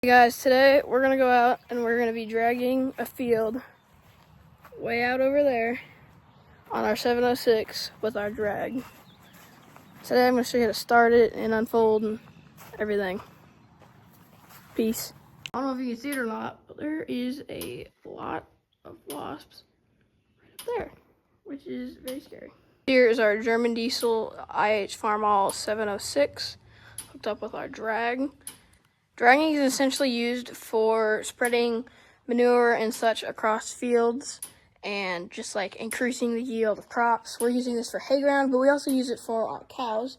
Hey guys, today we're gonna go out and we're gonna be dragging a field way out over there on our 706 with our drag. Today I'm gonna show you how to start it and unfold and everything. Peace. I don't know if you can see it or not, but there is a lot of wasps right up there, which is very scary. Here is our German Diesel IH Farmall 706 hooked up with our drag. Dragging is essentially used for spreading manure and such across fields and just like increasing the yield of crops. We're using this for hay ground, but we also use it for our cows.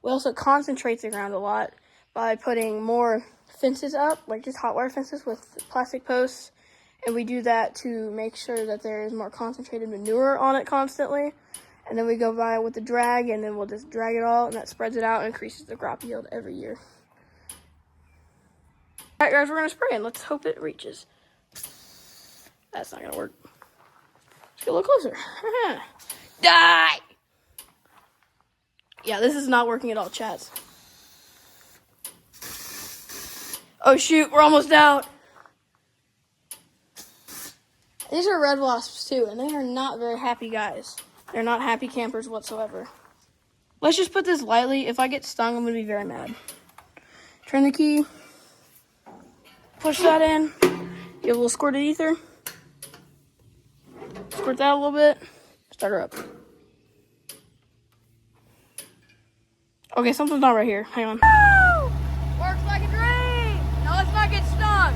We also concentrate the ground a lot by putting more fences up, like just hot wire fences with plastic posts. And we do that to make sure that there is more concentrated manure on it constantly. And then we go by with the drag, and then we'll just drag it all, and that spreads it out and increases the crop yield every year. Alright guys, we're gonna spray and let's hope it reaches. That's not gonna work. Let's get a little closer. Die! Yeah, this is not working at all, chats. Oh shoot, we're almost out. These are red wasps too, and they are not very happy guys. They're not happy campers whatsoever. Let's just put this lightly. If I get stung, I'm gonna be very mad. Turn the key. Push that in, get a little squirt of ether, squirt that a little bit, start her up. Okay, something's not right here, hang on. Woo! Works like a dream! Now let's not get stung.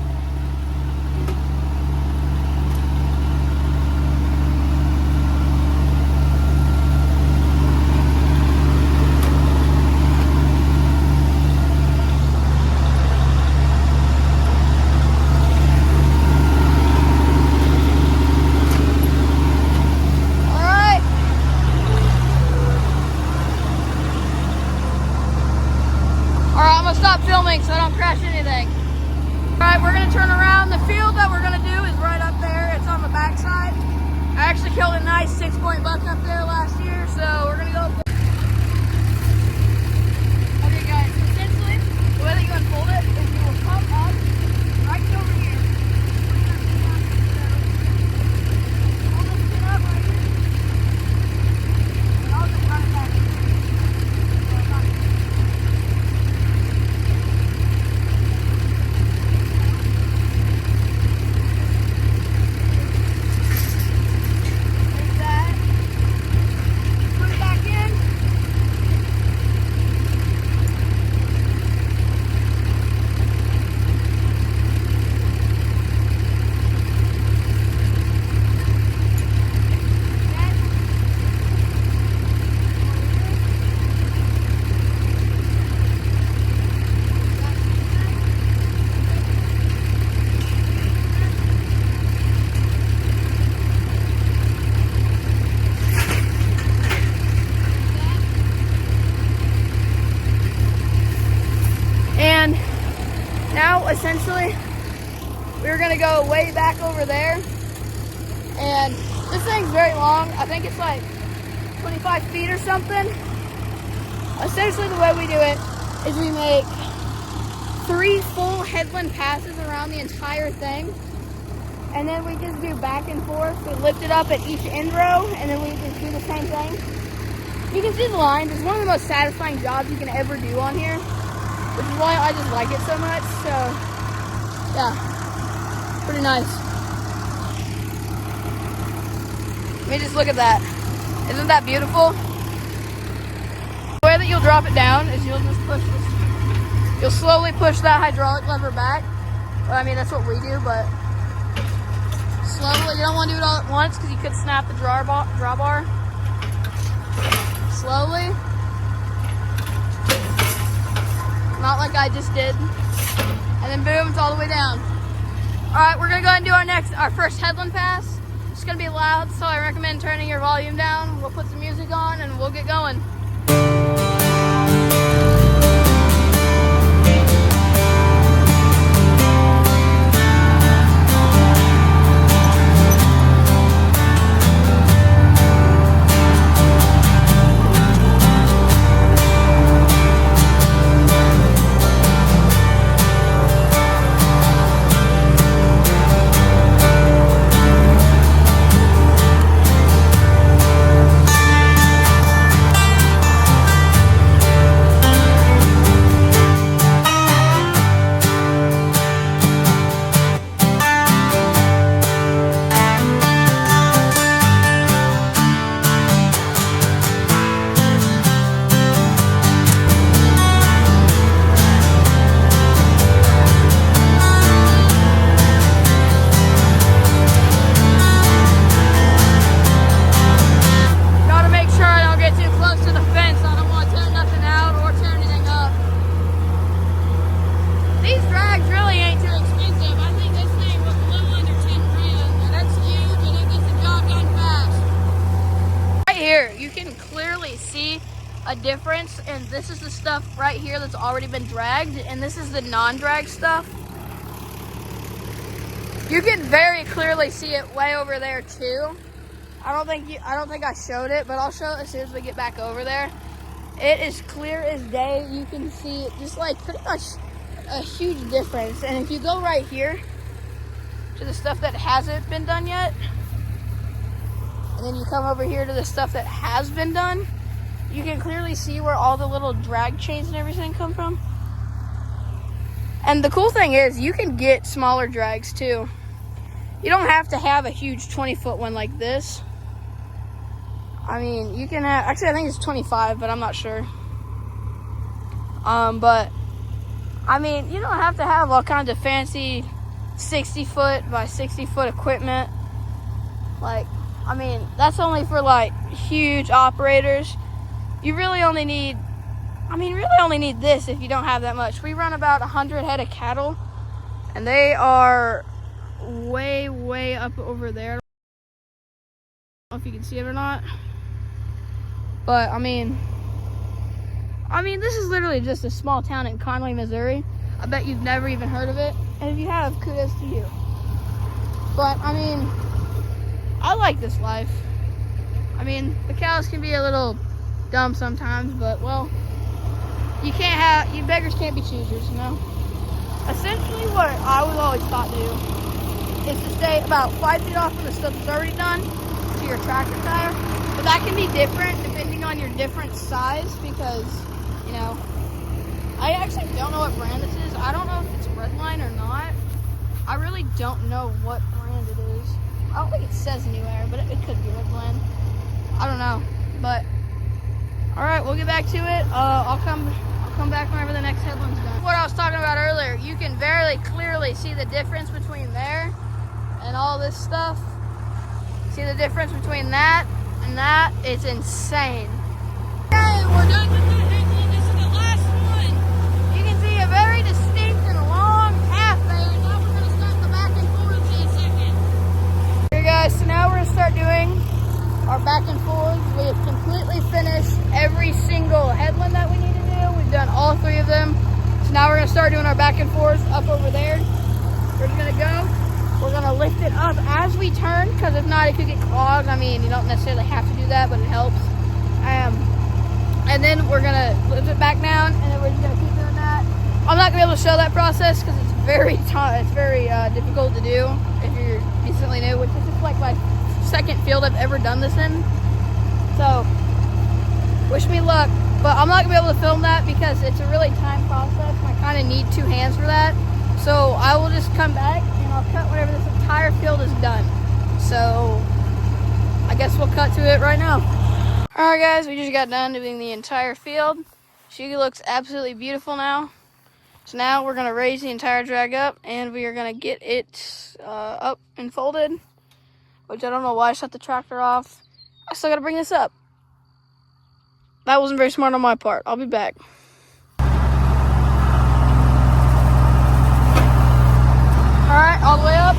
Stop filming so I don't crash anything. Alright, we're gonna turn around. The field that we're gonna do is right up there. It's on the back side. I actually killed a nice 6-point buck up there last year, so we're gonna go up there. Okay guys, essentially the way that you unfold it is you will come up right over here. Hold this pin up right here. And I'll just run it back. And now, essentially, we're gonna go way back over there. And this thing's very long. I think it's like 25 feet or something. Essentially, the way we do it is we make 3 full headland passes around the entire thing. And then we just do back and forth. We lift it up at each end row, and then we just do the same thing. You can see the lines. It's one of the most satisfying jobs you can ever do on here, which is why I just like it so much. So, yeah, pretty nice. Let me just look at that. Isn't that beautiful? The way that you'll drop it down is you'll just push this. You'll slowly push that hydraulic lever back. Well, I mean, that's what we do, but slowly. You don't want to do it all at once because you could snap the drawbar. Slowly. Not like I just did. And then boom, it's all the way down. Alright, we're gonna go ahead and do our first headland pass. It's gonna be loud, so I recommend turning your volume down. We'll put some music on and we'll get going. difference, and this is the stuff right here that's already been dragged, and this is the non-drag stuff. You can very clearly see it way over there too. I don't think I showed it, but I'll show it as soon as we get back over there. It is clear as day. You can see it just like pretty much a huge difference. And if you go right here to the stuff that hasn't been done yet, and then you come over here to the stuff that has been done, you can clearly see where all the little drag chains and everything come from. And the cool thing is you can get smaller drags too. You don't have to have a huge 20-foot one like this. I mean, you can have, actually I think it's 25, but I'm not sure. But I mean, you don't have to have all kinds of fancy 60-foot by 60-foot equipment. Like, I mean, that's only for like huge operators. You really only need, this if you don't have that much. We run about 100 head of cattle, and they are way up over there. I don't know if you can see it or not. But I mean, this is literally just a small town in Conway, Missouri. I bet you've never even heard of it. And if you have, kudos to you. But I mean, I like this life. I mean, the cows can be a little dumb sometimes, but well, you beggars can't be choosers, you know? Essentially what I was always taught to do is to stay about 5 feet off from the stuff that's already done to your tractor tire. But that can be different depending on your different size because, you know, I actually don't know what brand this is. I don't know if it's Redline or not. I really don't know what brand it is. I don't think it says anywhere, but it could be Redline. I don't know, but all right, we'll get back to it. I'll come back whenever the next headland's done. What I was talking about earlier, you can very clearly see the difference between there and all this stuff. See the difference between that and that? It's insane. Okay, we're done with the headland. This is the last one. You can see a very distinct and long path there. Now we're going to start the back and forth in a second. Here guys, so now we're going to start doing our back and forth. We have completely finished every single headland that we need to do. We've done all 3 of them. So now we're going to start doing our back and forth up over there. We're just going to go. We're going to lift it up as we turn, because if not, it could get clogged. I mean, you don't necessarily have to do that, but it helps. And then we're going to lift it back down, and then we're just going to keep doing that. I'm not going to be able to show that process because it's very difficult to do if you're decently new, which is just like my second field I've ever done this in. So, wish me luck. But I'm not going to be able to film that because it's a really time process, and I kind of need 2 hands for that. So I will just come back and I'll cut whenever this entire field is done. So I guess we'll cut to it right now. Alright guys, we just got done doing the entire field. She looks absolutely beautiful now. So now we're going to raise the entire drag up and we are going to get it up and folded. Which I don't know why I shut the tractor off. I still got to bring this up. That wasn't very smart on my part. I'll be back. All right, all the way up.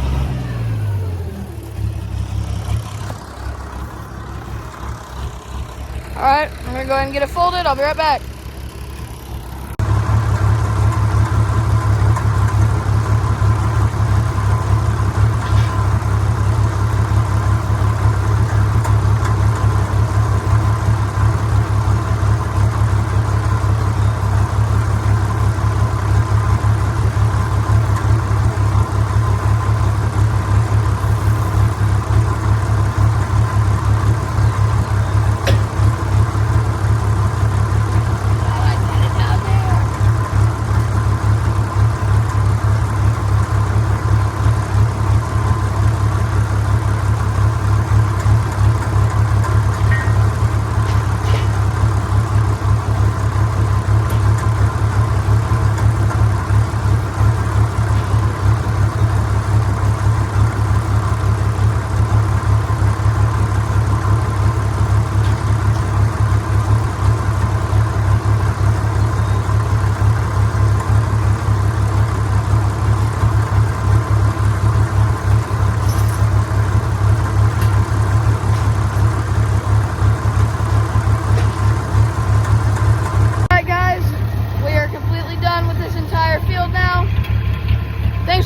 All right, I'm gonna go ahead and get it folded. I'll be right back.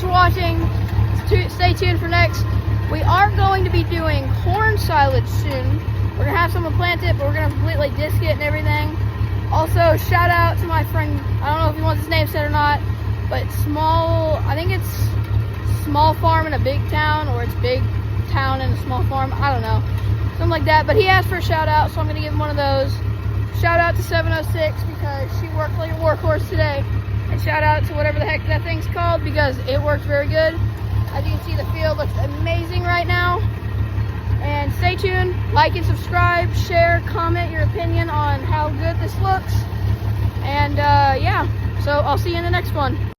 for watching. Stay tuned for next. We are going to be doing corn silage soon. We're gonna have someone plant it, but we're gonna completely disc it and everything. Also, shout out to my friend, I don't know if he wants his name said or not, but I think it's small farm in a big town, or it's big town in a small farm, I don't know. Something like that, but he asked for a shout out, so I'm gonna give him one of those. Shout out to 706 because she worked like a workhorse today. And shout out to whatever the heck that thing's called because it worked very good. As you can see, the field looks amazing right now. And stay tuned, like and subscribe, share, comment your opinion on how good this looks. And yeah, so I'll see you in the next one.